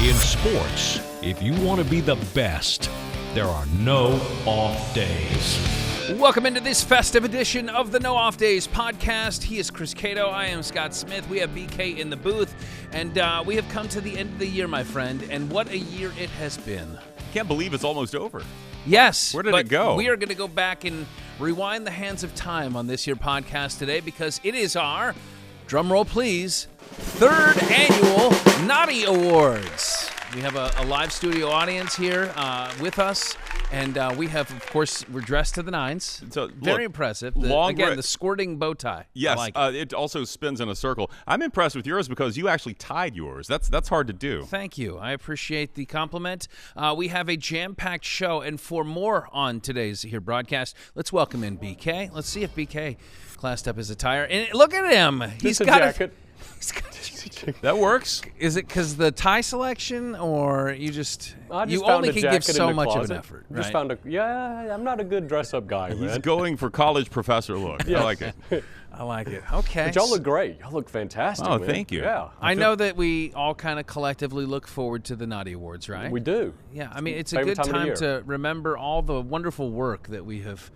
In sports, if you want to be the best, there are no off days. Welcome into this festive edition of the No Off Days podcast. He is Chris Cato. I am Scott Smith. We have BK in the booth, and we have come to the end of the year, my friend, and what a year it has been. Can't believe it's almost over. Yes. Where did it go? We are going to go back and rewind the hands of time on this year podcast today because it is our, drumroll please, third annual Noddy Awards. We have a live studio audience here with us, and we have, of course, we're dressed to the nines. So, very impressive. The squirting bow tie. Yes, I like it also spins in a circle. I'm impressed with yours because you actually tied yours. That's hard to do. Thank you. I appreciate the compliment. We have a jam-packed show, and for more on today's here broadcast, let's welcome in BK. Let's see if BK classed up his attire. And look at him. He's got jacket. That works. Is it because the tie selection, or you found only a can give jacket so in the much closet. of an effort? Just right? I'm not a good dress-up guy, He's man. going for college professor look. Yes. I like it. I like it. Okay. But y'all look great. Y'all look fantastic. Oh, man. thank you. Yeah, I know that we all kind of collectively look forward to the Noddy Awards, right? we do. Yeah, I mean, it's a Favorite good time of the time year. to remember all the wonderful work that we have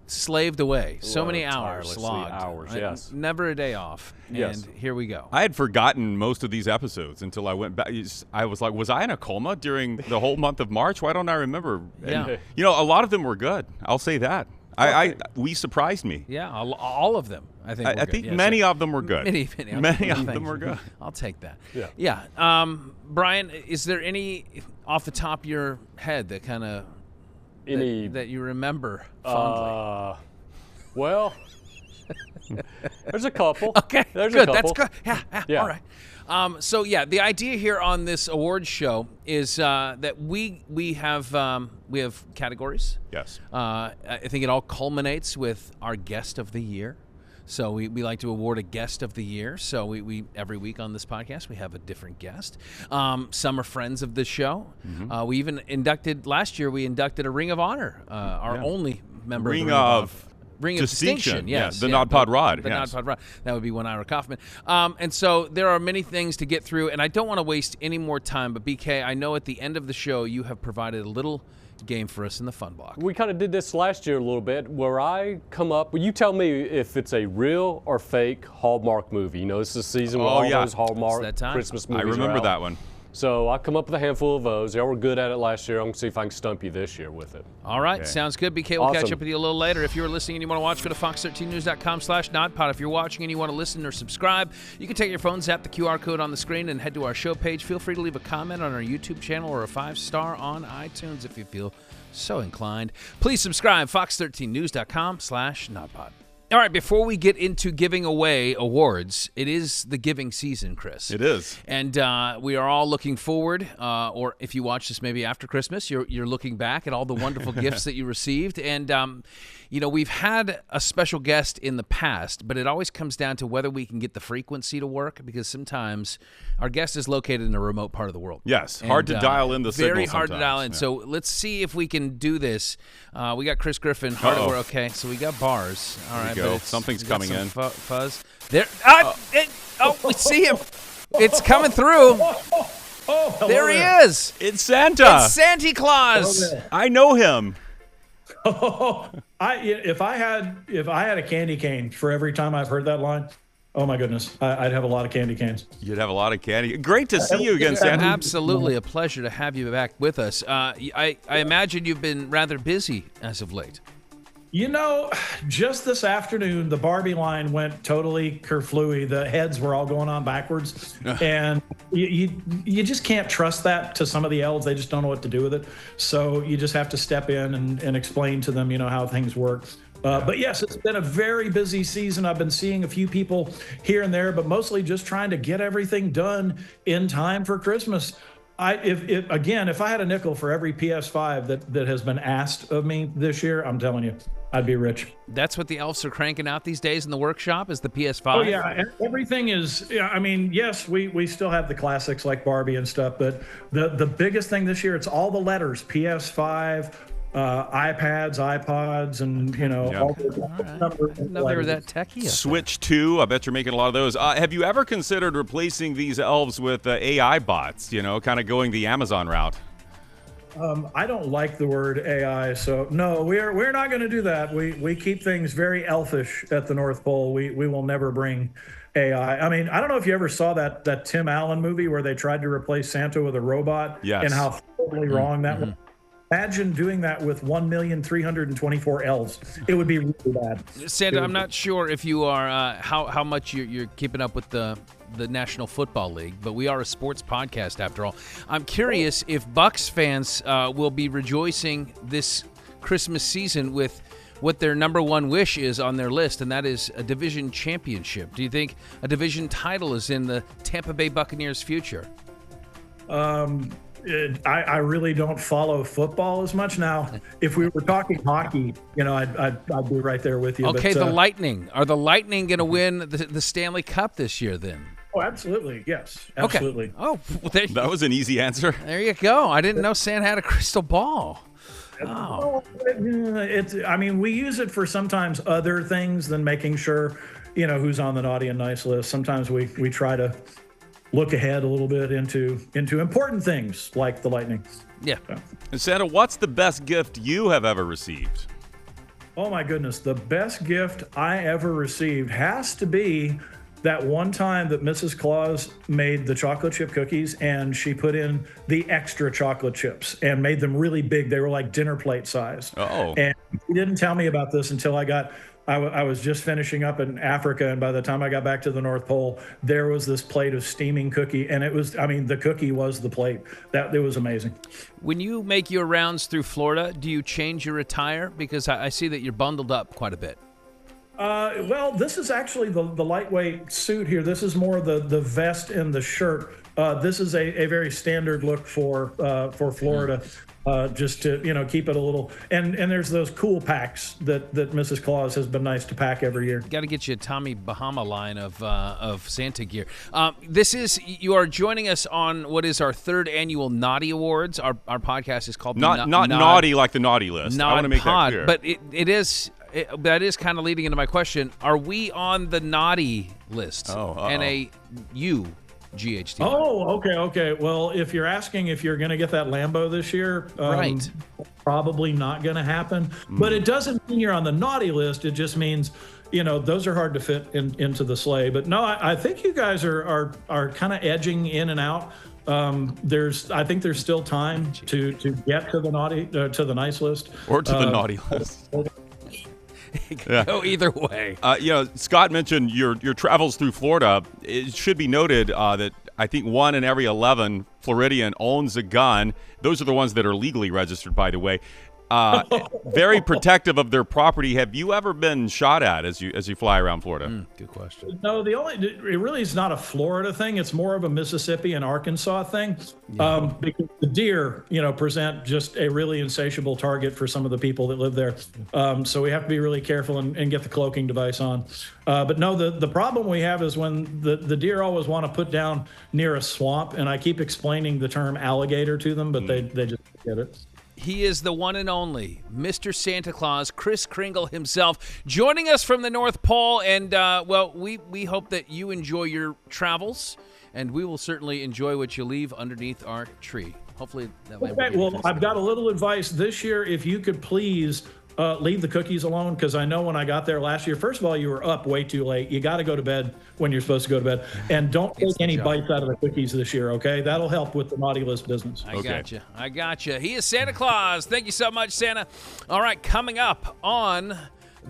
slaved away. So many hours tirelessly logged. hours, yes. Never a day off. Yes. And here we go. I had forgotten most of these episodes until I went back. I was like, was I in a coma during the whole month of March? Why don't I remember? Yeah. And, a lot of them were good. I'll say that. We surprised me. Yeah, all of them, I think. I think many of them were good. Many of them were good. I'll take that. Yeah. Brian, is there any off the top of your head that kind of that you remember fondly? Well, there's a couple. Okay, there's good. a couple. That's good. Yeah. All right. The idea here on this awards show is that we have categories. Yes. I think it all culminates with our guest of the year. So we like to award a guest of the year. So we every week on this podcast we have a different guest. Some are friends of the show. Mm-hmm. We even last year we inducted a Ring of Honor, our only member Ring of the of Ring of Distinction, yes. The Nod Pod Rod. The yes. Nod Pod Rod. That would be one Ira Kaufman. And so there are many things to get through, and I don't want to waste any more time, but BK, I know at the end of the show you have provided a little game for us in the fun block. We kind of did this last year a little bit, where I come up. Well, you tell me if it's a real or fake Hallmark movie. It's the season where all those Hallmark that time. Christmas movies I remember are out. that one. So I come up with a handful of those. Y'all were good at it last year. I'm going to see if I can stump you this year with it. All right. Okay. Sounds good. BK, we'll catch Awesome. up with you a little later. If you're listening and you want to watch, go to fox13news.com/nodpod. If you're watching and you want to listen or subscribe, you can take your phone, zap the QR code on the screen, and head to our show page. Feel free to leave a comment on our YouTube channel or a 5-star on iTunes if you feel so inclined. Please subscribe, fox13news.com/nodpod. All right, before we get into giving away awards, it is the giving season, Chris. It is. And we are all looking forward, or if you watch this maybe after Christmas, you're looking back at all the wonderful gifts that you received. And, we've had a special guest in the past, but it always comes down to whether we can get the frequency to work, because sometimes our guest is located in a remote part of the world. Yes, hard to dial in the signal Very hard to sometimes. dial in. Yeah. So let's see if we can do this. We got Chris Griffin. Hard at work. Okay, so we got bars. All right. Go. But Something's we got coming some in. Fuzz. There. We see him. It's coming through. There he is. It's Santa. It's Santa Claus. I know him. If I had a candy cane for every time I've heard that line, oh my goodness, I'd have a lot of candy canes. You'd have a lot of candy. Great to see you again, Santa. Absolutely a pleasure to have you back with us. I imagine you've been rather busy as of late. Just this afternoon, the Barbie line went totally kerflooey. The heads were all going on backwards. And you just can't trust that to some of the elves. They just don't know what to do with it. So you just have to step in and explain to them, how things work. But yes, it's been a very busy season. I've been seeing a few people here and there, but mostly just trying to get everything done in time for Christmas. If I had a nickel for every PS5 that has been asked of me this year, I'm telling you, I'd be rich. That's what the elves are cranking out these days in the workshop, is the PS5. Oh yeah, everything is. Yes, we still have the classics like Barbie and stuff, but the biggest thing this year, it's all the letters: PS5, iPads, iPods, and all the I didn't know they were that techy. Switch 2, I bet you're making a lot of those. Have you ever considered replacing these elves with AI bots, kind of going the Amazon route? I don't like the word AI, so no, we're not going to do that. We keep things very elfish at the North Pole. We will never bring AI. I mean, I don't know if you ever saw that Tim Allen movie where they tried to replace Santa with a robot. Yes. And how totally wrong that was. Imagine doing that with 1,324 elves. It would be really bad. Santa, I'm not sure if you are how much you're keeping up with the National Football League, but we are a sports podcast after all. I'm curious if Bucs fans will be rejoicing this Christmas season with what their number one wish is on their list, and that is a division championship. Do you think a division title is in the Tampa Bay Buccaneers' future? I really don't follow football as much now. If we were talking hockey, I'd be right there with you. Okay, the Lightning. Are the Lightning going to win the Stanley Cup this year then? Oh, absolutely. Yes, absolutely. Okay. Oh, well, that was an easy answer. There you go. I didn't know Santa had a crystal ball. Oh. I mean, we use it for sometimes other things than making sure, who's on the naughty and nice list. Sometimes we try to look ahead a little bit into important things like the Lightning. Yeah. And Santa, what's the best gift you have ever received? Oh my goodness, the best gift I ever received has to be that one time that Mrs. Claus made the chocolate chip cookies and she put in the extra chocolate chips and made them really big. They were like dinner plate size. Oh. And she didn't tell me about this until I was just finishing up in Africa, and by the time I got back to the North Pole, there was this plate of steaming cookie, and the cookie was the plate. It was amazing. When you make your rounds through Florida, do you change your attire? Because I see that you're bundled up quite a bit. Well, this is actually the lightweight suit here. This is more the vest and the shirt. This is a very standard look for Florida. Just to keep it a little, and there's those cool packs that Mrs. Claus has been nice to pack every year. Got to get you a Tommy Bahama line of Santa gear. You are joining us on what is our third annual Noddy Awards. Our podcast is called not naughty like the naughty list. I want to make that clear. But that is kind of leading into my question. Are we on the naughty list? NAU? GHT. Oh, okay. Well, if you're asking if you're going to get that Lambo this year, right, probably not going to happen. But it doesn't mean you're on the naughty list. It just means, those are hard to fit into the sleigh. But no, I think you guys are kind of edging in and out. I think there's still time to get to the naughty to the nice list or to the naughty list. Go either way. Scott mentioned your travels through Florida. It should be noted that I think 1 in every 11 Floridian owns a gun. Those are the ones that are legally registered, by the way. Very protective of their property. Have you ever been shot at as you fly around Florida? Good question. No, it really is not a Florida thing. It's more of a Mississippi and Arkansas thing. Because the deer, present just a really insatiable target for some of the people that live there. So we have to be really careful and get the cloaking device on. But no, the problem we have is when the deer always want to put down near a swamp, and I keep explaining the term alligator to them, but they just get it. He is the one and only Mr. Santa Claus, Kris Kringle himself, joining us from the North Pole. And, we hope that you enjoy your travels, and we will certainly enjoy what you leave underneath our tree. Hopefully that way. Okay, well, I've got a little advice this year. If you could please leave the cookies alone, because I know when I got there last year, first of all, you were up way too late. You got to go to bed when you're supposed to go to bed. And don't take any bites out of the cookies this year, okay? That'll help with the naughty list business. I gotcha. He is Santa Claus. Thank you so much, Santa. All right, coming up on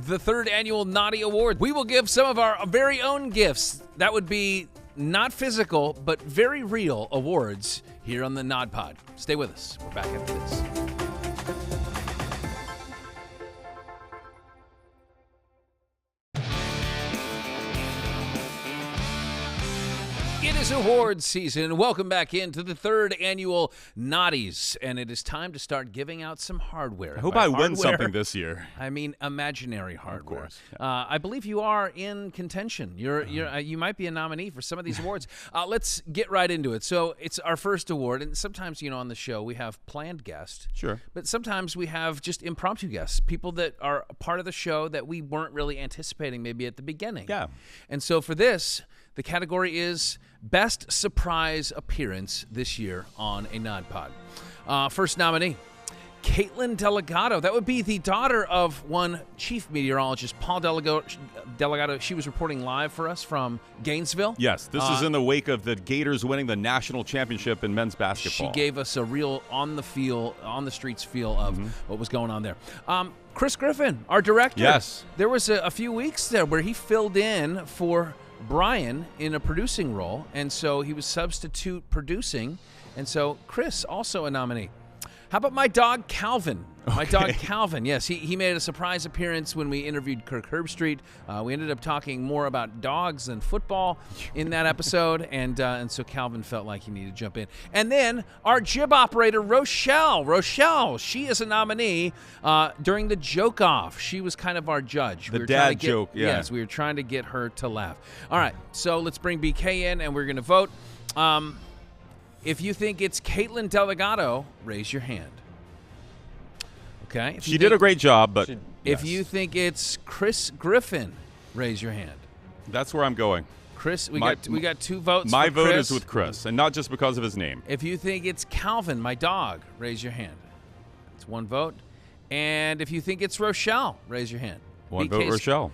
the third annual Noddy Award, we will give some of our very own gifts. That would be not physical, but very real awards here on the Nod Pod. Stay with us. We're back after this. It is is awards season. Welcome back into the third annual Noddies, and it is time to start giving out some hardware. I hope By I win hardware, something this year. I mean imaginary hardware. Of course. I believe you are in contention. You might be a nominee for some of these awards. Let's get right into it. So it's our first award, and sometimes, on the show we have planned guests. Sure. But sometimes we have just impromptu guests, people that are a part of the show that we weren't really anticipating maybe at the beginning. Yeah. And so for this, the category is Best Surprise Appearance this year on a Nod Pod. First nominee, Caitlin Delgado. That would be the daughter of one chief meteorologist, Paul Delgado. She was reporting live for us from Gainesville. Yes, this is in the wake of the Gators winning the national championship in men's basketball. She gave us a real on the streets feel of what was going on there. Chris Griffin, our director. Yes. There was a few weeks there where he filled in for Brian in a producing role, and so he was substitute producing, and so Chris, also a nominee. How about my dog, Calvin? My dog, Calvin. Yes, he made a surprise appearance when we interviewed Kirk Herbstreit. We ended up talking more about dogs than football in that episode, and so Calvin felt like he needed to jump in. And then our jib operator, Rochelle. Rochelle, she is a nominee during the joke-off. She was kind of our judge. The dad joke, yeah. Yes, we were trying to get her to laugh. All right, so let's bring BK in, and we're going to vote. If you think it's Caitlin Delgado, raise your hand. Okay. She did a great job, but if you think it's Chris Griffin, raise your hand. That's where I'm going. Chris, we got 2 votes. My for vote Chris. is with Chris, and not just because of his name. If you think it's Calvin, my dog, raise your hand. It's 1 vote. And if you think it's Rochelle, raise your hand. 1 vote, Rochelle.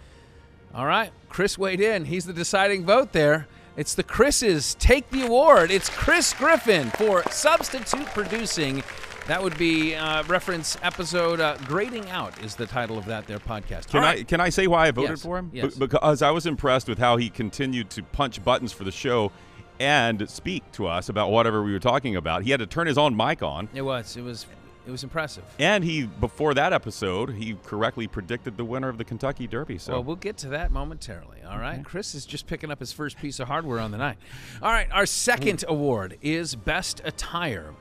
All right. Chris weighed in. He's the deciding vote there. It's the Chris's take the award. It's Chris Griffin for substitute producing. That would be reference episode Grading Out is the title of that there podcast. Can I say why I voted Yes. for him? Yes. Because I was impressed with how he continued to punch buttons for the show and speak to us about whatever we were talking about. He had to turn his own mic on. It was impressive. And before that episode, he correctly predicted the winner of the Kentucky Derby. So Well, we'll get to that momentarily. All right. Chris is just picking up his first piece of hardware on the night. All right. Our second award is Best Attire.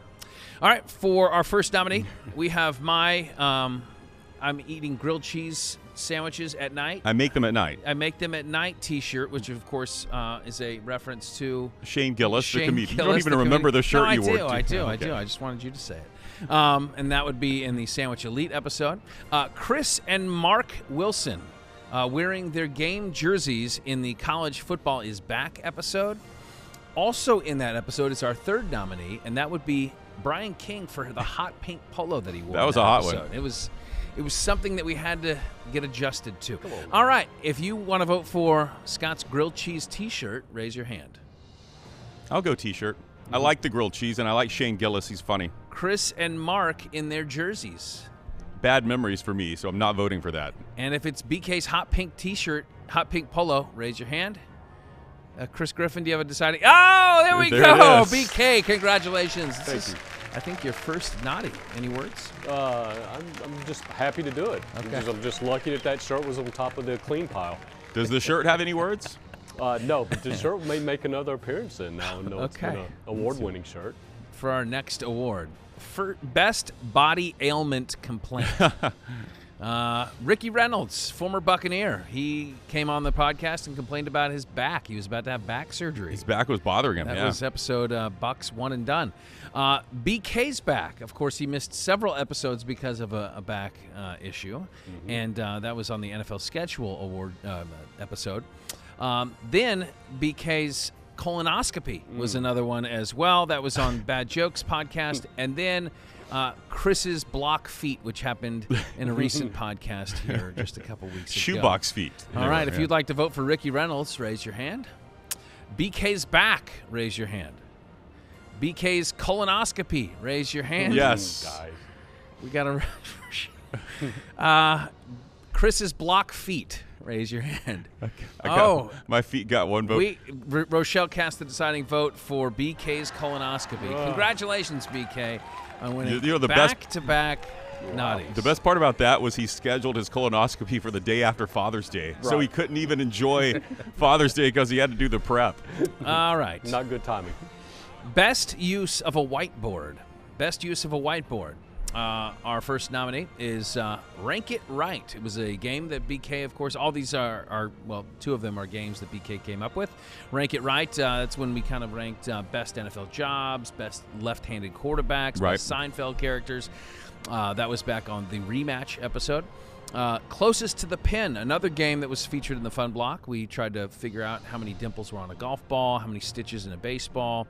All right. For our first nominee, we have my I'm eating grilled cheese sandwiches at night. I make them at night. I make them at night T-shirt, which of course is a reference to Shane Gillis, the comedian. You don't Gillis, even the remember comedian. the shirt No, you wore. I do. Okay. I just wanted you to say it. And that would be in the Sandwich Elite episode. Chris and Mark Wilson wearing their game jerseys in the College Football is Back episode. Also in that episode is our third nominee, and that would be Brian King for the hot pink polo that he wore. That was in a hot episode. one. It was something that we had to get adjusted to. All right, if you want to vote for Scott's grilled cheese T-shirt, raise your hand. I'll go T-shirt. I like the grilled cheese, and I like Shane Gillis. He's funny. Chris and Mark in their jerseys. Bad memories for me, so I'm not voting for that. And if it's BK's hot pink T-shirt, hot pink polo, raise your hand. Chris Griffin, do you have a deciding? Oh, there we There go. it is. BK, congratulations. Thank you. I think your first Noddy. Any words? I'm just happy to do it. Okay. I'm just lucky that shirt was on top of the clean pile. Does the shirt have any words? No, but the shirt may make another appearance in now. No, it's been Okay. an award-winning shirt. For our next award, for Best Body Ailment Complaint. Ricky Reynolds, former Buccaneer. He came on the podcast and complained about his back. He was about to have back surgery. His back was bothering him. That yeah. was episode Bucks One and Done. BK's back. Of course, he missed several episodes because of a back issue, and that was on the NFL Schedule Award episode. Then BK's colonoscopy was another one as well. That was on Bad Jokes podcast. And then Chris's block feet, which happened in a recent podcast here just a couple weeks ago. Shoebox feet. All right, if you'd like to vote for Ricky Reynolds, raise your hand. BK's back, raise your hand. BK's colonoscopy, raise your hand. Yes. Guys. We got a Chris's block feet. Raise your hand. My feet got one vote. Rochelle cast the deciding vote for BK's colonoscopy. Congratulations, BK, on winning You're the back best. to back. Noddies. The best part about that was he scheduled his colonoscopy for the day after Father's Day. So he couldn't even enjoy Father's Day because he had to do the prep. All right. Not good timing. Best use of a whiteboard. Best use of a whiteboard. Our first nominee is Rank It Right. It was a game that BK, of course, all these are two of them are games that BK came up with. Rank It Right, that's when we kind of ranked best NFL jobs, best left-handed quarterbacks, best Seinfeld characters. That was back on the rematch episode. Closest to the pin, another game that was featured in the fun block. We tried to figure out how many dimples were on a golf ball, how many stitches in a baseball,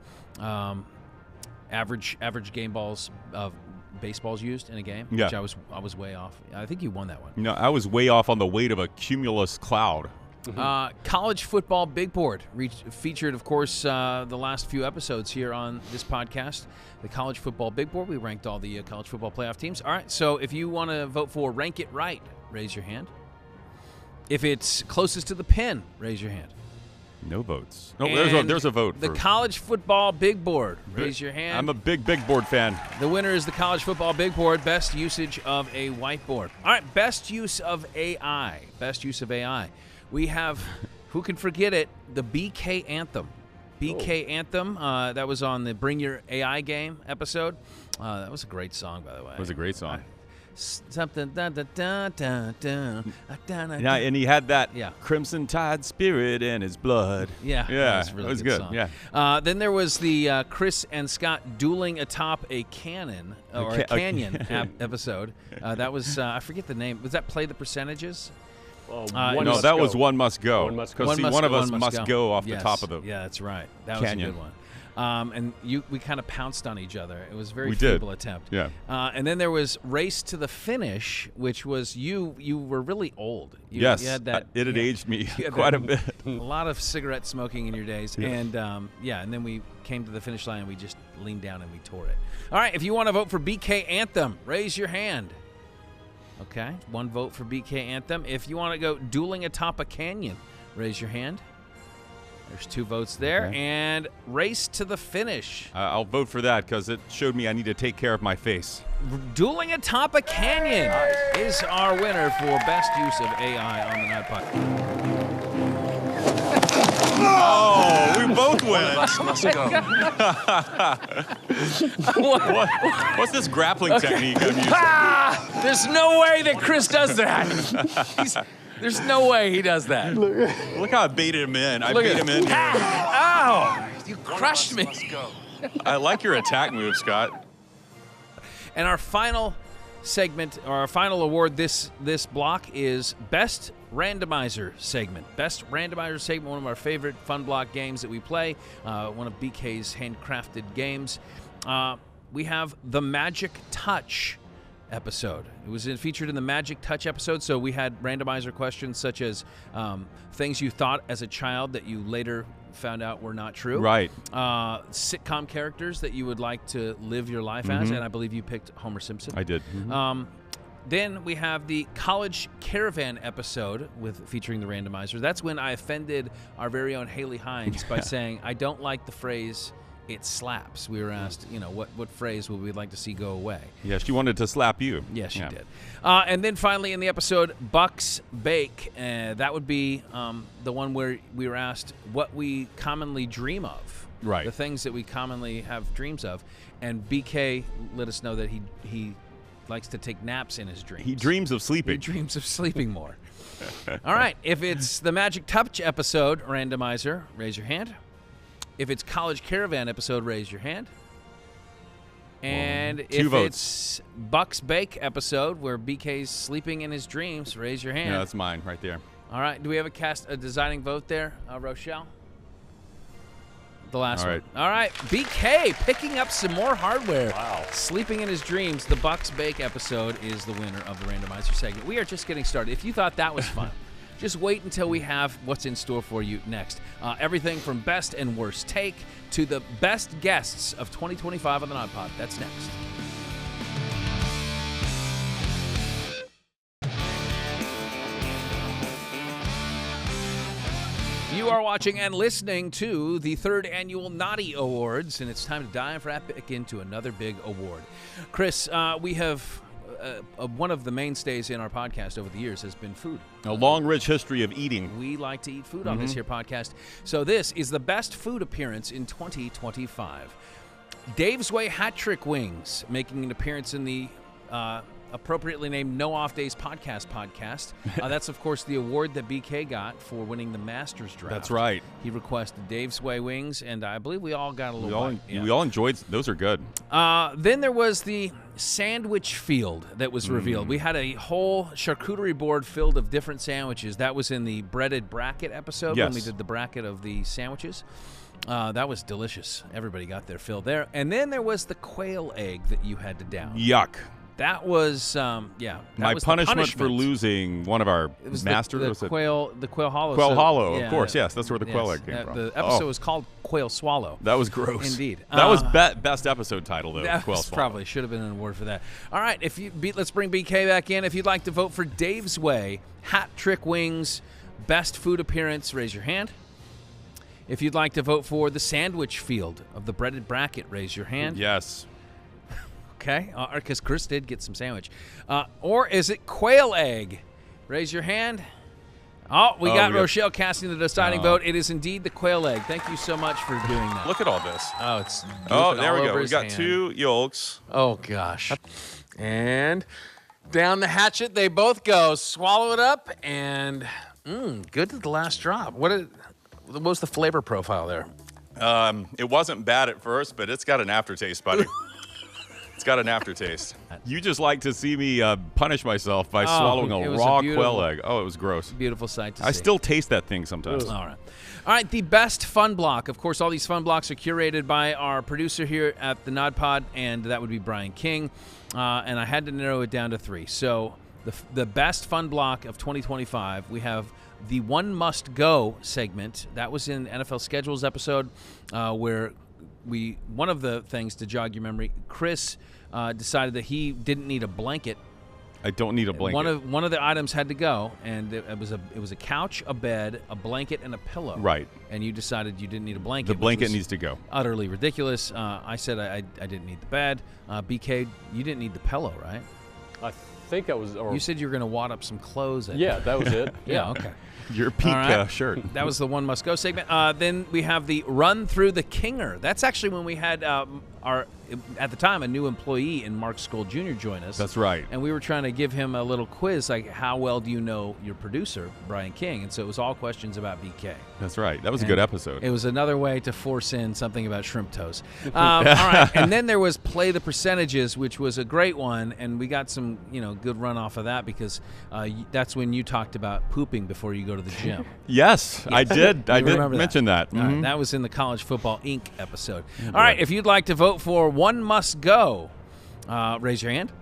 average game balls of baseballs used in a game, which I was way off. I think you won that one. No, I was way off on the weight of a cumulus cloud. College football big board featured, of course, the last few episodes here on this podcast. The college football big board. We ranked all the college football playoff teams. All right, so if you want to vote for Rank It Right, raise your hand. If it's closest to the pin, raise your hand. No votes. No, there's a vote. The college football big board. Raise your hand. I'm a big board fan. The winner is the college football big board. Best usage of a whiteboard. All right, best use of AI. Best use of AI. We have, who can forget it, the BK Anthem. BK Anthem, that was on the Bring Your AI Game episode. That was a great song, by the way. It was a great song. Something da da da da da da. Yeah, and he had that Crimson Tide spirit in his blood. Yeah, that really was good. Song. Yeah. Then there was the Chris and Scott dueling atop a cannon or a canyon episode. That was I forget the name. Was that Play the Percentages? No, that was One Must Go. Because one of us must go off the top of the Yeah, that's right. That canyon. was a good one. And we kind of pounced on each other. It was a very feeble attempt. Yeah. And then there was Race to the Finish, which was you were really old. You had that. It had aged me quite a bit. A lot of cigarette smoking in your days. Yeah. And and then we came to the finish line and we just leaned down and we tore it. All right, if you want to vote for BK Anthem, raise your hand. Okay, one vote for BK Anthem. If you want to go dueling atop a canyon, raise your hand. There's 2 votes there. Okay. And Race to the Finish. I'll vote for that because it showed me I need to take care of my face. Dueling atop a canyon is our winner for best use of AI on the Nod Podcast. Oh, we both win. Must go. What's this grappling technique I'm using? There's no way that Chris does that. There's no way he does that. Look how I baited him in. I bait him in here. Ow! You crushed me. I like your attack move, Scott. And our final segment, or our final award this block is Best Randomizer Segment. Best Randomizer Segment, one of our favorite fun block games that we play, one of BK's handcrafted games. We have the Magic Touch episode. It was featured in the Magic Touch episode, so we had randomizer questions such as things you thought as a child that you later found out were not true. Right. Sitcom characters that you would like to live your life as, and I believe you picked Homer Simpson. I did. Then we have the College Caravan episode featuring the randomizer. That's when I offended our very own Haley Hines by saying, I don't like the phrase, it slaps. We were asked, what phrase would we like to see go away? Yeah, she wanted to slap you. Yes, she did. And then finally in the episode, Bucks Bake. That would be the one where we were asked what we commonly dream of. Right. The things that we commonly have dreams of. And BK let us know that he likes to take naps in his dreams. He dreams of sleeping. He dreams of sleeping more. All right. If it's the Magic Touch episode randomizer, raise your hand. If it's College Caravan episode, raise your hand. And if it's Bucks Bake episode where BK's sleeping in his dreams, raise your hand. Yeah, that's mine right there. All right. Do we have a deciding vote there, Rochelle? The last one. All right. BK picking up some more hardware. Wow. Sleeping in his dreams. The Bucks Bake episode is the winner of the randomizer segment. We are just getting started. If you thought that was fun, just wait until we have what's in store for you next. Everything from best and worst take to the best guests of 2025 on the Nod Pod. That's next. You are watching and listening to the 3rd Annual Noddy Awards, and it's time to dive right back into another big award. Chris, we have one of the mainstays in our podcast over the years has been food. A long, rich history of eating. We like to eat food on this here podcast. So this is the best food appearance in 2025. Dave's Way Hat Trick Wings making an appearance in the appropriately named No Off Days podcast. That's, of course, the award that BK got for winning the Masters draft. That's right. He requested Dave's Way Wings, and I believe we all got a little bite. We all enjoyed. Those are good. Then there was the sandwich field that was revealed. We had a whole charcuterie board filled of different sandwiches. That was in the breaded bracket episode when we did the bracket of the sandwiches. That was delicious. Everybody got their fill there. And then there was the quail egg that you had to down. Yuck. That was, that my was punishment for losing one of our masters. The quail hollow. Quail hollow, of course. Yes, that's where the quail egg came from. The episode was called Quail Swallow. That was gross. Indeed. That was best episode title, though. Quail Swallow. Probably should have been an award for that. All right, let's bring BK back in. If you'd like to vote for Dave's Way Hat Trick Wings best food appearance, raise your hand. If you'd like to vote for the sandwich field of the breaded bracket, raise your hand. Yes. Okay, because Chris did get some sandwich. Or is it quail egg? Raise your hand. Oh, we got Rochelle casting the deciding vote. It is indeed the quail egg. Thank you so much for doing that. Look at all this. Oh, it's there we go. We got two yolks. Oh, gosh. And down the hatchet they both go. Swallow it up, and good to the last drop. What was the flavor profile there? It wasn't bad at first, but it's got an aftertaste, buddy. It's got an aftertaste. You just like to see me punish myself by swallowing a raw quail egg. Oh, it was gross. Beautiful sight to see. I still taste that thing sometimes. All right, the best fun block. Of course, all these fun blocks are curated by our producer here at the Nod Pod, and that would be Brian King. And I had to narrow it down to 3. So the best fun block of 2025, we have the One Must Go segment. That was in NFL Schedules episode where one of the things to jog your memory, Chris decided that he didn't need a blanket. I don't need a blanket. One of the items had to go, and it was a couch, a bed, a blanket, and a pillow. Right. And you decided you didn't need a blanket. The blanket needs to go. Utterly ridiculous. I said I didn't need the bed. BK, you didn't need the pillow, right? I think that was. You said you were going to wad up some clothes. Yeah, that was it. Yeah. Okay. Your pink shirt. That was the One Must Go segment. Then we have the Run Through the Kinger. That's actually when we had at the time, a new employee in Mark Skoll Jr. join us. That's right. And we were trying to give him a little quiz, like, how well do you know your producer, Brian King? And so it was all questions about BK. That's right. That was a good episode. It was another way to force in something about shrimp toes. All right. And then there was Play the Percentages, which was a great one. And we got some, good run off of that because that's when you talked about pooping before you go to the gym. Yes, I did. I did mention that. Mm-hmm. That was in the College Football Inc. episode. All right. If you'd like to vote for One Must Go, raise your hand.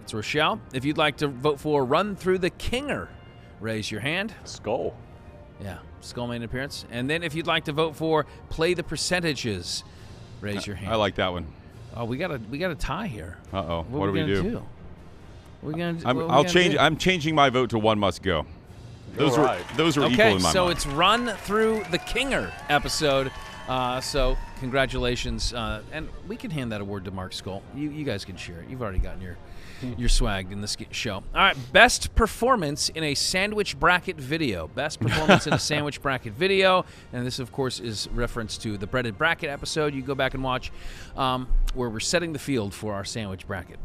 It's Rochelle. If you'd like to vote for Run Through the Kinger, raise your hand. Skull. Yeah, Skull made an appearance. And then if you'd like to vote for Play the Percentages, raise your hand. I like that one. Oh, we got a tie here. Uh-oh. What do we do? I'm changing my vote to One Must Go. Those are equal in my mind. So it's Run Through the Kinger episode. So congratulations, and we can hand that award to Mark Skoll. You guys can share it. You've already gotten your swag in this show. All right, best performance in a sandwich bracket video. Best performance in a sandwich bracket video, and this, of course, is reference to the breaded bracket episode. You go back and watch, where we're setting the field for our sandwich bracket.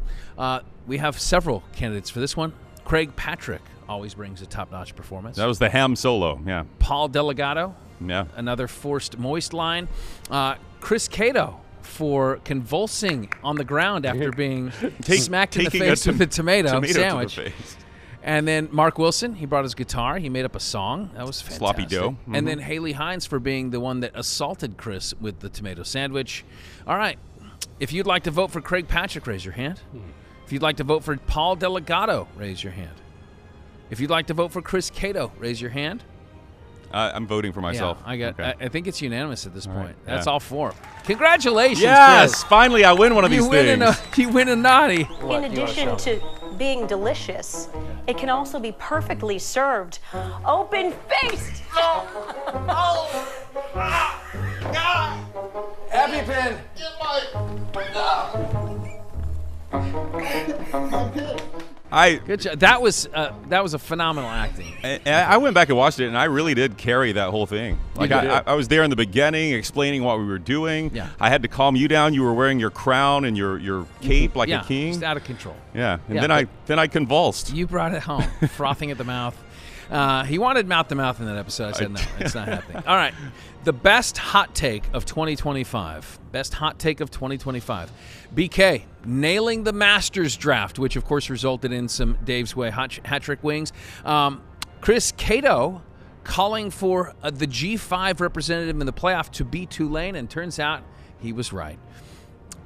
We have several candidates for this one. Craig Patrick always brings a top-notch performance. That was the ham solo, yeah. Paul Delgado. Yeah. Another forced moist line. Chris Cato for convulsing on the ground after being smacked in the face with a tomato sandwich. And then Mark Wilson, he brought his guitar. He made up a song. That was fantastic. Sloppy Joe. Mm-hmm. And then Haley Hines for being the one that assaulted Chris with the tomato sandwich. All right. If you'd like to vote for Craig Patrick, raise your hand. If you'd like to vote for Paul Delgado, raise your hand. If you'd like to vote for Chris Cato, raise your hand. I'm voting for myself. Yeah, I think it's unanimous at this point. That's all 4. Congratulations, yes, Chris. Finally I win one of these things. You win a Noddy. In addition to being delicious, it can also be perfectly served, open-faced. Happy Pin. Good job. That was a phenomenal acting. I went back and watched it, and I really did carry that whole thing. Like I was there in the beginning, explaining what we were doing. Yeah. I had to calm you down. You were wearing your crown and your cape like a king. Just out of control. Yeah, and then I convulsed. You brought it home, frothing at the mouth. He wanted mouth-to-mouth in that episode. I said, no, it's not happening. All right. The best hot take of 2025. Best hot take of 2025. BK, nailing the Masters draft, which, of course, resulted in some Dave's Way hat-trick wings. Chris Cato calling for the G5 representative in the playoff to be Tulane, and turns out he was right.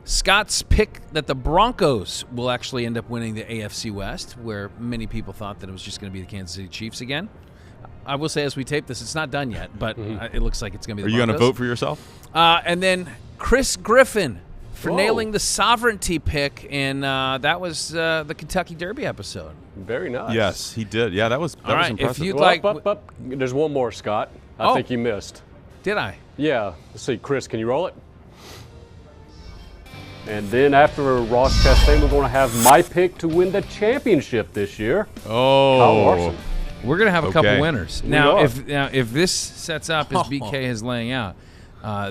Scott's pick that the Broncos will actually end up winning the AFC West, where many people thought that it was just going to be the Kansas City Chiefs again. I will say, as we tape this, it's not done yet, but it looks like it's going to be the Broncos. Are you going to vote for yourself? And then Chris Griffin for nailing the sovereignty pick, and that was the Kentucky Derby episode. Very nice. Yes, he did. Yeah, that was impressive. If you'd like, there's one more, Scott. I think you missed. Did I? Yeah. Let's see, Chris, can you roll it? And then after Ross Chastain, we're going to have my pick to win the championship this year. Kyle Larson. We're going to have a couple winners. Now, if this sets up as BK is laying out,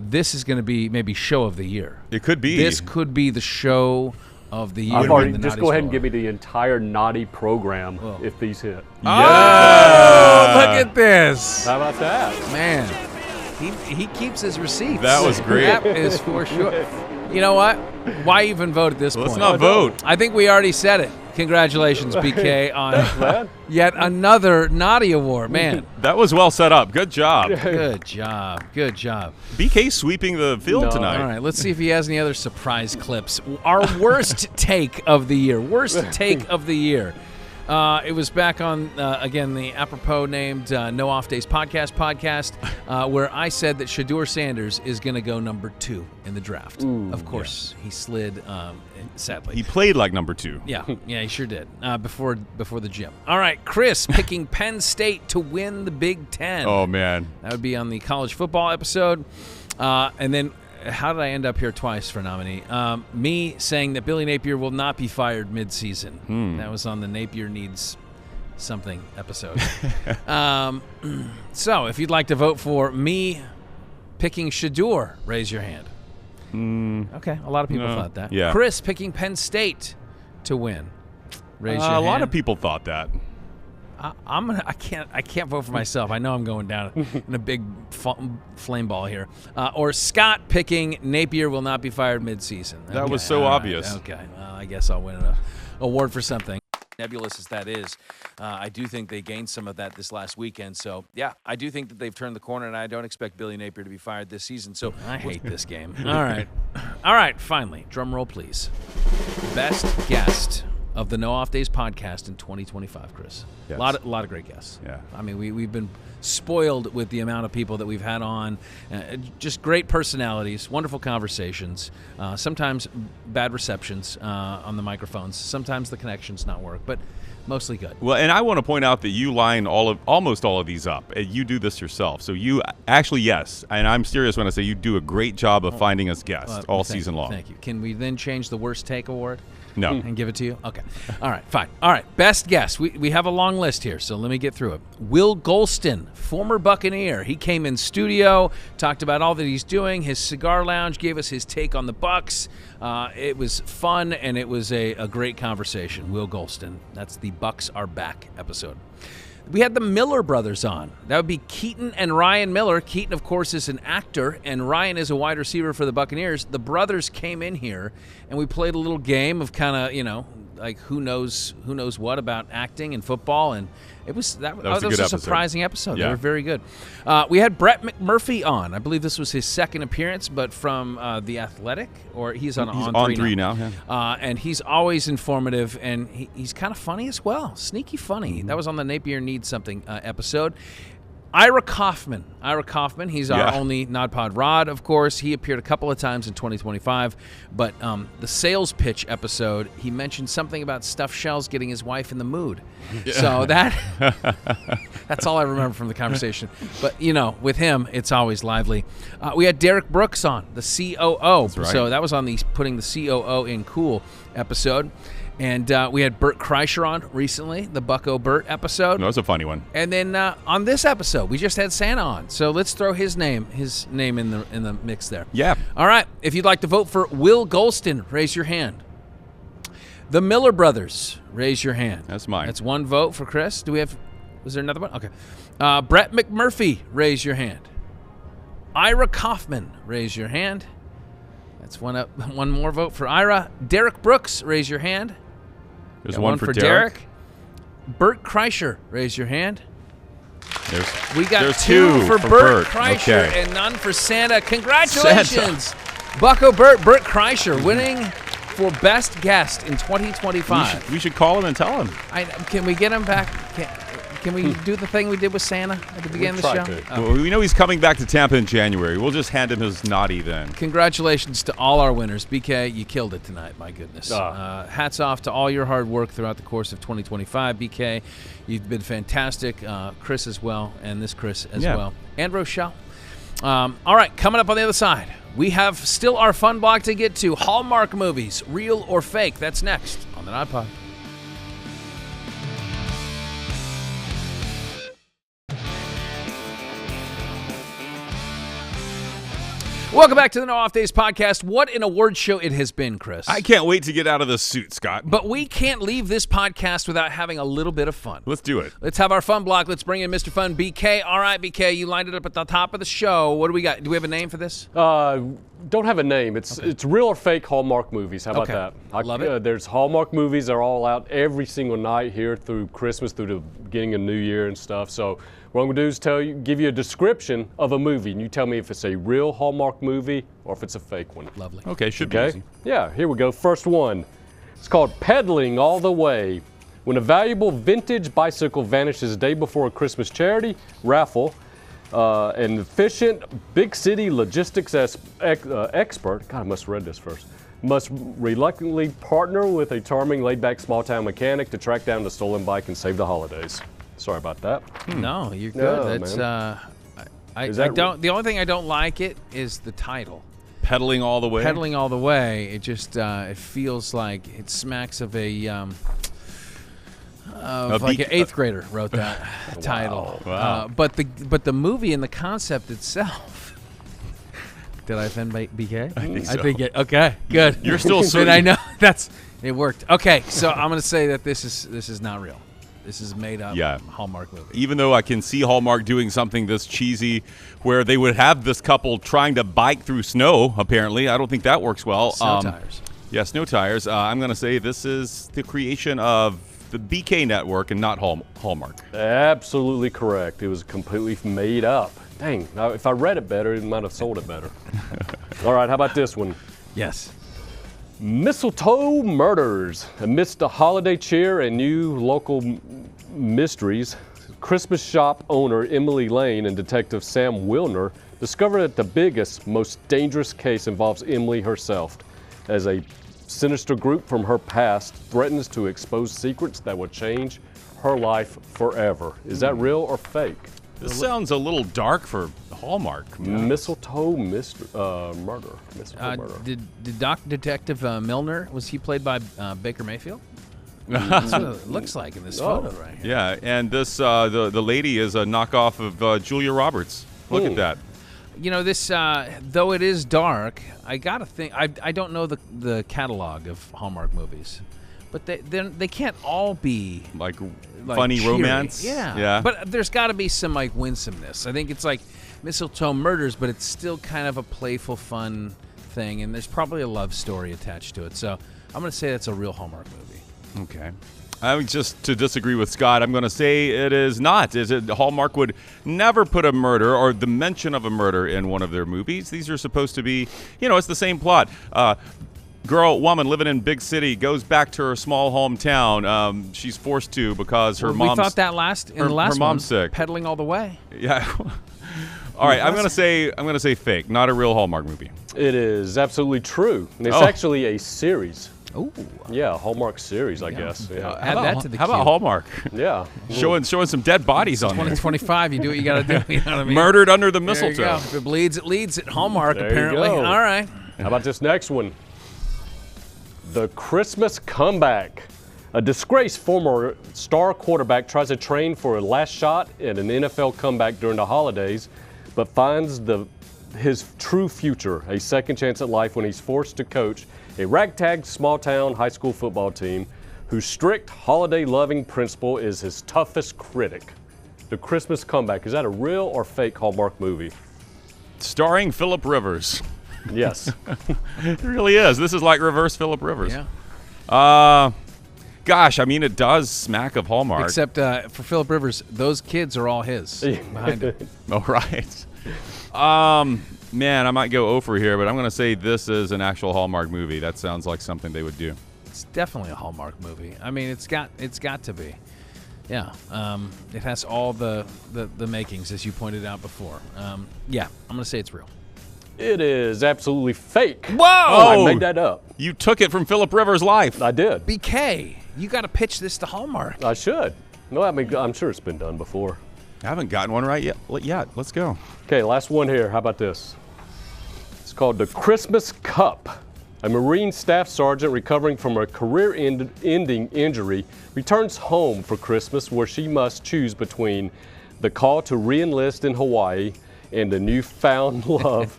this is going to be maybe show of the year. It could be. This could be the show of the year. Just go ahead and give me the entire Noddy program if these hit. Oh, look at this. How about that? Man, he keeps his receipts. That was great. That is for sure. You know what? Why even vote at this point? Let's not vote. I think we already said it. Congratulations, BK, on yet another Noddy Award. Man. That was well set up. Good job. Good job. Good job. BK sweeping the field tonight. All right, let's see if he has any other surprise clips. Our worst take of the year. Worst take of the year. It was back on, again, the apropos named No Off Days podcast, where I said that Shedeur Sanders is going to go number 2 in the draft. Of course, he slid, sadly. He played like number 2. Yeah, he sure did, before the gym. All right, Chris picking Penn State to win the Big Ten. Oh, man. That would be on the college football episode. And then how did I end up here twice for nominee? Me saying that Billy Napier will not be fired mid-season. That was on the Napier Needs Something episode. So if you'd like to vote for me picking Shedeur, raise your hand. Okay, a lot of people thought that. Yeah. Chris picking Penn State to win. Raise your hand. A lot of people thought that. I can't vote for myself. I know I'm going down in a big flame ball here. Or Scott picking Napier will not be fired mid-season. That was so obvious. Okay, well, I guess I'll win an award for something. Nebulous as that is, I do think they gained some of that this last weekend. So, yeah, I do think that they've turned the corner, and I don't expect Billy Napier to be fired this season. So I hate this game. All right, finally, drum roll, please. Best guest of the No Off Days podcast in 2025, Chris. Yes. A lot of great guests. Yeah. I mean, we've been spoiled with the amount of people that we've had on. Just great personalities, wonderful conversations, sometimes bad receptions on the microphones. Sometimes the connections not work, but mostly good. Well, and I want to point out that you line almost all of these up. You do this yourself. So you actually, yes, and I'm serious when I say you do a great job of finding us guests all season long. Thank you. Can we then change the worst take award? No. And give it to you? Okay. All right, fine. All right, best guest. We have a long list here, so let me get through it. Will Golston, former Buccaneer. He came in studio, talked about all that he's doing, his cigar lounge, gave us his take on the Bucs. It was fun, and it was a great conversation. Will Golston. That's the Bucs Are Back episode. We had the Miller brothers on. That would be Keaton and Ryan Miller. Keaton, of course, is an actor, and Ryan is a wide receiver for the Buccaneers. The brothers came in here, and we played a little game of kind of, like who knows what about acting and football, and that was a surprising episode. Yeah. They were very good. We had Brett McMurphy on. I believe this was his second appearance, but from The Athletic, or he's on 3 now. Yeah. And he's always informative, and he's kind of funny as well. Sneaky funny. That was on the Napier Needs Something episode. Ira Kaufman. He's our only Nod Pod Rod, of course. He appeared a couple of times in 2025, but the sales pitch episode, he mentioned something about stuffed shells getting his wife in the mood. Yeah. So that's all I remember from the conversation. But, with him, it's always lively. We had Derek Brooks on, the COO. That's right. So that was on the Putting the COO in Cool episode. And we had Bert Kreischer on recently, the Bucko Bert episode. That was a funny one. And then on this episode, we just had Santa on. So let's throw his name in the mix there. Yeah. All right. If you'd like to vote for Will Golston, raise your hand. The Miller Brothers, raise your hand. That's mine. That's one vote for Chris. Was there another one? Okay. Brett McMurphy, raise your hand. Ira Kaufman, raise your hand. That's one more vote for Ira. Derek Brooks, raise your hand. There's one for Derek. Bert Kreischer, raise your hand. There's got two for Bert Kreischer and none for Santa. Congratulations, Bucko Bert Kreischer, winning for Best Guest in 2025. We should call him and tell him. Can we get him back? Can we do the thing we did with Santa at the beginning of the show? Well, we know he's coming back to Tampa in January. We'll just hand him his Noddy then. Congratulations to all our winners. BK, you killed it tonight, my goodness. Hats off to all your hard work throughout the course of 2025. BK, you've been fantastic. Chris as well, and this Chris as well. And Rochelle. All right, coming up on the other side, we have still our fun block to get to. Hallmark movies, real or fake. That's next on the Nod Pod. Welcome back to the No Off Days podcast. What an award show it has been, Chris. I can't wait to get out of this suit, Scott. But we can't leave this podcast without having a little bit of fun. Let's do it. Let's have our fun block. Let's bring in Mr. Fun, BK. All right, BK, you lined it up at the top of the show. What do we got? Do we have a name for this? Don't have a name. It's real or fake Hallmark movies. How about that? I love it. There's Hallmark movies. They're all out every single night here through Christmas, through the beginning of New Year and stuff. So what I'm going to do is give you a description of a movie, and you tell me if it's a real Hallmark movie or if it's a fake one. Lovely. Okay, should be easy. Yeah, here we go. First one. It's called Pedaling All the Way. When a valuable vintage bicycle vanishes day before a Christmas charity raffle, an efficient big city logistics expert, God, I must have read this first, must reluctantly partner with a charming laid-back small-town mechanic to track down the stolen bike and save the holidays. Sorry about that. No, you're good. No, the only thing I don't like it is the title. Pedaling All the Way? Pedaling All the Way. It just it feels like it smacks of like an 8th grader wrote that title. Wow. But the movie and the concept itself. Did I offend BK? I think so. I think okay, good. You're still suing. I know it worked. Okay, so I'm going to say that this is not real. This is made up Hallmark movie. Even though I can see Hallmark doing something this cheesy where they would have this couple trying to bike through snow, apparently. I don't think that works well. Snow tires. Yeah, snow tires. I'm going to say this is the creation of the BK network and not Hallmark. Absolutely correct. It was completely made up. Dang, now if I read it better, it might have sold it better. All right, how about this one? Yes. Mistletoe Murders. Amidst the holiday cheer and new local mysteries, Christmas shop owner Emily Lane and Detective Sam Wilner discover that the biggest, most dangerous case involves Emily herself, as a sinister group from her past threatens to expose secrets that will change her life forever. Is that real or fake? This sounds a little dark for Hallmark. Mistletoe murder. Did Detective Milner, was he played by Baker Mayfield? That's what it looks like in this photo right here. Yeah, and this the lady is a knockoff of Julia Roberts. Look at that. You know, this though it is dark, I gotta think. I don't know the catalog of Hallmark movies, but they can't all be like funny cheery. Romance. Yeah. But there's got to be some like winsomeness. I think it's like Mistletoe Murders, but it's still kind of a playful, fun thing, and there's probably a love story attached to it. So I'm gonna say that's a real Hallmark movie. Okay. Just to disagree with Scott, I'm going to say it is not. Hallmark would never put a murder or the mention of a murder in one of their movies. These are supposed to be, it's the same plot. woman living in big city goes back to her small hometown. She's forced to because her mom's. We thought that the last her mom's one, sick. pedaling all the way. Yeah. All right, I'm gonna say fake, not a real Hallmark movie. It is absolutely true. And it's actually a series. Oh. Yeah, a Hallmark series, I guess. Yeah. Add that to the How queue. about Hallmark? Yeah. Showing some dead bodies on there. 2025, you do what you got to do. You know what I mean? Murdered under the There you mistletoe. go. If it bleeds, it leads at Hallmark, There you apparently. go. All right. How about this next one? The Christmas comeback. A disgraced former star quarterback tries to train for a last shot at an NFL comeback during the holidays, but finds his true future, a second chance at life when he's forced to coach a ragtag small-town high school football team whose strict holiday-loving principal is his toughest critic. The Christmas comeback, is that a real or fake Hallmark movie? Starring Philip Rivers. Yes. It really is. This is like reverse Philip Rivers. Yeah. Gosh, I mean, it does smack of Hallmark. Except for Philip Rivers, those kids are all his behind him. Oh, right. Man, I might go over here, but I'm going to say this is an actual Hallmark movie. That sounds like something they would do. It's definitely a Hallmark movie. I mean, it's got to be. Yeah. It has all the makings, as you pointed out before. Yeah, I'm going to say it's real. It is absolutely fake. Whoa! I made that up. You took it from Philip Rivers' life. I did. BK, you got to pitch this to Hallmark. I should. No, I mean, I'm sure it's been done before. I haven't gotten one right yet. Let's go. Okay, last one here. How about this? It's called the Christmas Cup. A Marine staff sergeant recovering from a career-ending injury returns home for Christmas, where she must choose between the call to re-enlist in Hawaii and the newfound love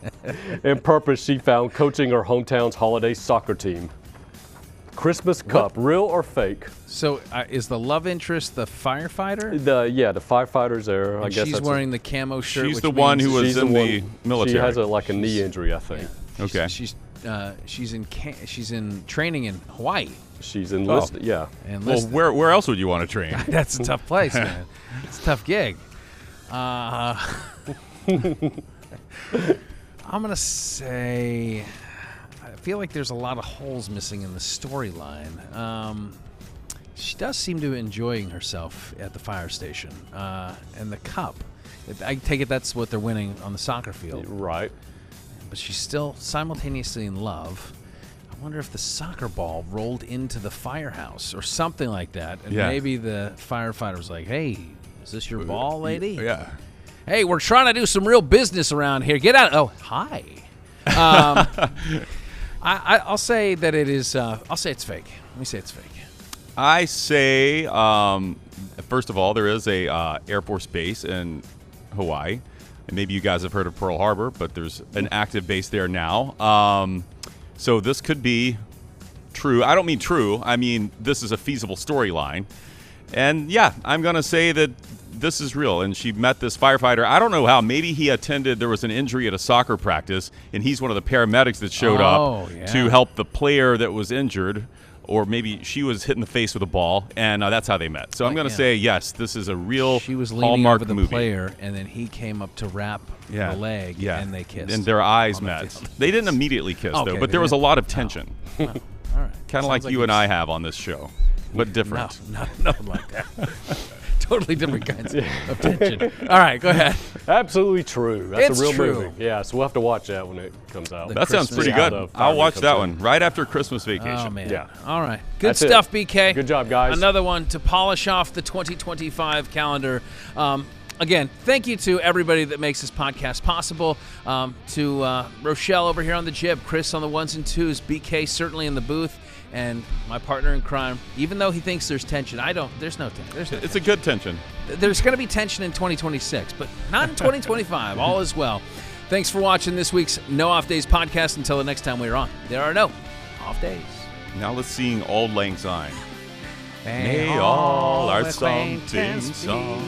and purpose she found coaching her hometown's holiday soccer team. Christmas Cup, real or fake? So is the love interest the firefighter? The firefighter's there. And I guess she's wearing the camo shirt. She's which the one means who was she's in the one- military. She has a knee injury, I think. Okay. She's in training in Hawaii. She's enlisted. Yeah. And Well, where else would you want to train? that's a tough place, man. It's a tough gig. I'm gonna say, I feel like there's a lot of holes missing in the storyline. She does seem to be enjoying herself at the fire station, and the cup. I take it that's what they're winning on the soccer field. Right. But she's still simultaneously in love. I wonder if the soccer ball rolled into the firehouse or something like that, and Yeah. maybe the firefighter was like, "Hey, is this your ball, lady?" Yeah. Hey, we're trying to do some real business around here. Get out. Oh, hi. I'll say that it is. I'll say it's fake. Let me say it's fake. I say, first of all, there is a Air Force base in Hawaii. And maybe you guys have heard of Pearl Harbor, but there's an active base there now. So this could be true. I don't mean true. I mean, this is a feasible storyline. And yeah, I'm going to say that this is real. And she met this firefighter. I don't know how. Maybe he attended, there was an injury at a soccer practice, and he's one of the paramedics that showed up to help the player that was injured. Or maybe she was hit in the face with a ball, and that's how they met. So I'm going to say, yes, this is a real She was leaning Hallmark over the movie. player, and then he came up to wrap the leg, and they kissed. And their eyes on the met. field. They didn't immediately kiss, Okay, though, but they there was a didn't. lot of tension. All right. Kind Sounds of like you and it's- I have on this show, but different. No, nothing like that. Totally different kinds of tension. All right, go ahead. Absolutely true. That's It's a real true. movie. Yeah, so we'll have to watch that when it comes out. That sounds Christmas pretty good. album. I'll watch Comes that out. one right after Christmas vacation. Oh, man. Yeah. All right. Good That's it. stuff, BK. Good job, guys. Another one to polish off the 2025 calendar. Again, thank you to everybody that makes this podcast possible. To Rochelle over here on the jib, Chris on the ones and twos, BK certainly in the booth, and my partner in crime. Even though he thinks there's tension, there's no tension. It's a good tension. There's going to be tension in 2026, but not in 2025. All is well. Thanks for watching this week's No Off Days podcast. Until the next time we're on, there are no off days. Now let's sing Auld Lang Syne. May all our something and song.